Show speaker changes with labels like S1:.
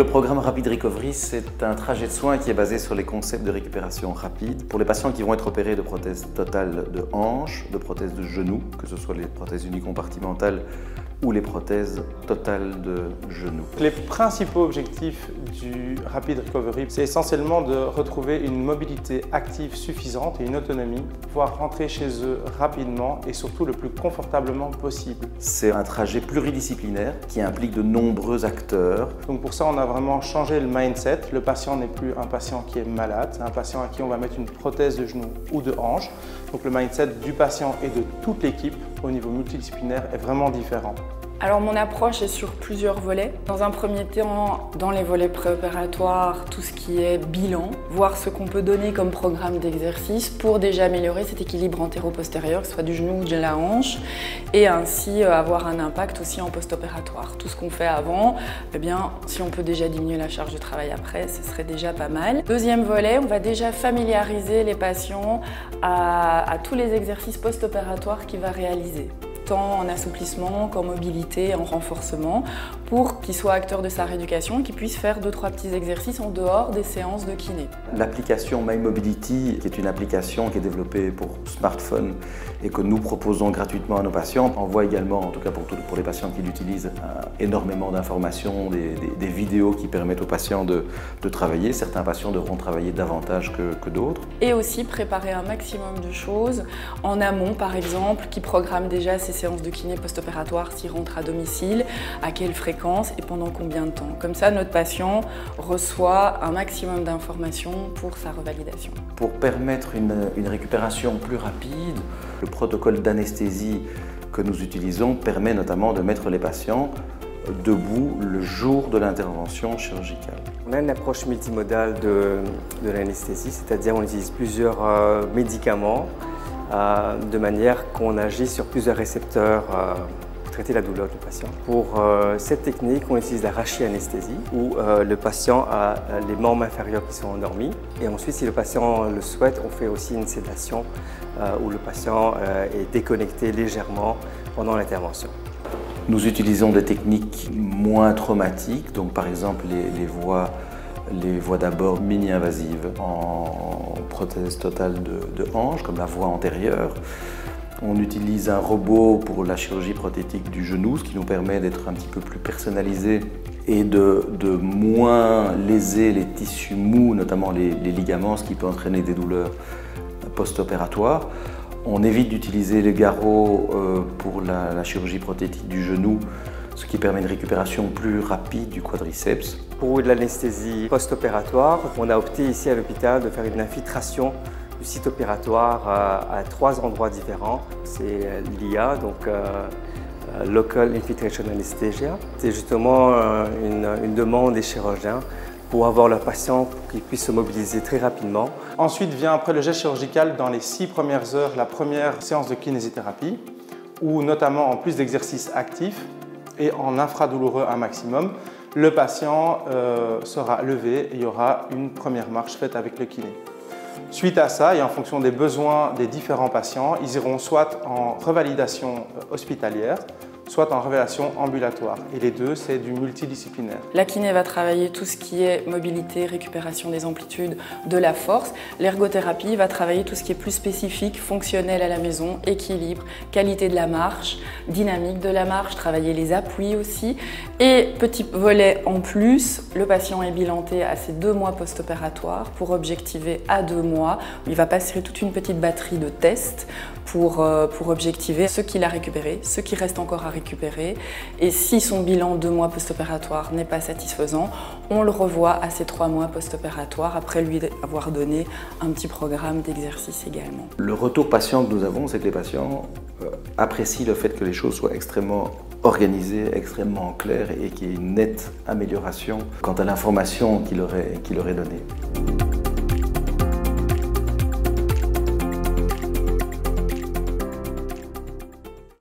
S1: le programme Rapid Recovery, c'est un trajet de soins qui est basé sur les concepts de récupération rapide pour les patients qui vont être opérés de prothèses totales de hanche, de prothèses de genoux, que ce soit les prothèses unicompartimentales ou les prothèses totales de genoux.
S2: Les principaux objectifs du Rapid Recovery, c'est essentiellement de retrouver une mobilité active suffisante et une autonomie, pouvoir rentrer chez eux rapidement et surtout le plus confortablement possible.
S1: C'est un trajet pluridisciplinaire qui implique de nombreux acteurs.
S2: Donc pour ça, on a vraiment changé le mindset. Le patient n'est plus un patient qui est malade, c'est un patient à qui on va mettre une prothèse de genou ou de hanche. Donc le mindset du patient et de toute l'équipe au niveau multidisciplinaire est vraiment différent.
S3: Alors mon approche est sur plusieurs volets. Dans un premier temps, dans les volets préopératoires, tout ce qui est bilan, voir ce qu'on peut donner comme programme d'exercice pour déjà améliorer cet équilibre antéro-postérieur, que ce soit du genou ou de la hanche, et ainsi avoir un impact aussi en post-opératoire. Tout ce qu'on fait avant, eh bien, si on peut déjà diminuer la charge de travail après, ce serait déjà pas mal. Deuxième volet, on va déjà familiariser les patients à tous les exercices post-opératoires qu'il va réaliser, tant en assouplissement qu'en mobilité, en renforcement, pour qu'il soit acteur de sa rééducation et qu'il puisse faire 2-3 petits exercices en dehors des séances de kiné.
S1: L'application MyMobility, qui est une application qui est développée pour smartphone et que nous proposons gratuitement à nos patients, envoie également, en tout cas pour les patients qui l'utilisent, énormément d'informations, des vidéos qui permettent aux patients de travailler. Certains patients devront travailler davantage que d'autres.
S3: Et aussi préparer un maximum de choses en amont, par exemple, qui programme déjà ses séances de kiné post-opératoire s'il rentre à domicile, à quelle fréquence et pendant combien de temps. Comme ça, notre patient reçoit un maximum d'informations pour sa revalidation.
S1: Pour permettre une récupération plus rapide, le protocole d'anesthésie que nous utilisons permet notamment de mettre les patients debout le jour de l'intervention chirurgicale.
S4: On a une approche multimodale de l'anesthésie, c'est-à-dire on utilise plusieurs médicaments de manière qu'on agit sur plusieurs récepteurs pour traiter la douleur du patient. Pour cette technique, on utilise la rachianesthésie où le patient a les membres inférieurs qui sont endormis. Et ensuite, si le patient le souhaite, on fait aussi une sédation où le patient est déconnecté légèrement pendant l'intervention.
S1: Nous utilisons des techniques moins traumatiques, donc par exemple les voies d'abord mini-invasives en prothèse totale de hanche, comme la voie antérieure. On utilise un robot pour la chirurgie prothétique du genou, ce qui nous permet d'être un petit peu plus personnalisé et de moins léser les tissus mous, notamment les ligaments, ce qui peut entraîner des douleurs post-opératoires. On évite d'utiliser les garrots pour la chirurgie prothétique du genou, ce qui permet une récupération plus rapide du quadriceps.
S4: Pour l'anesthésie post-opératoire, on a opté ici à l'hôpital de faire une infiltration du site opératoire à 3 endroits différents. C'est l'IA, donc Local Infiltration Anesthesia. C'est justement une demande des chirurgiens pour avoir leur patient pour qu'il puisse se mobiliser très rapidement.
S2: Ensuite vient après le geste chirurgical dans les 6 premières heures la première séance de kinésithérapie où notamment en plus d'exercices actifs et en infradouloureux un maximum, le patient sera levé et il y aura une première marche faite avec le kiné. Suite à ça, et en fonction des besoins des différents patients, ils iront soit en revalidation hospitalière, soit en revalidation ambulatoire. Et les deux, c'est du multidisciplinaire.
S3: La kiné va travailler tout ce qui est mobilité, récupération des amplitudes, de la force. L'ergothérapie va travailler tout ce qui est plus spécifique, fonctionnel à la maison, équilibre, qualité de la marche, dynamique de la marche, travailler les appuis aussi. Et petit volet en plus, le patient est bilanté à ses 2 mois post-opératoires pour objectiver à 2 mois. Il va passer toute une petite batterie de tests pour objectiver ce qu'il a récupéré, ce qui reste encore à récupérer. Et si son bilan 2 mois post-opératoire n'est pas satisfaisant, on le revoit à ses 3 mois post-opératoires après lui avoir donné un petit programme d'exercice également.
S1: Le retour patient que nous avons, c'est que les patients apprécient le fait que les choses soient extrêmement organisées, extrêmement claires et qu'il y ait une nette amélioration quant à l'information qu'il leur est donnée.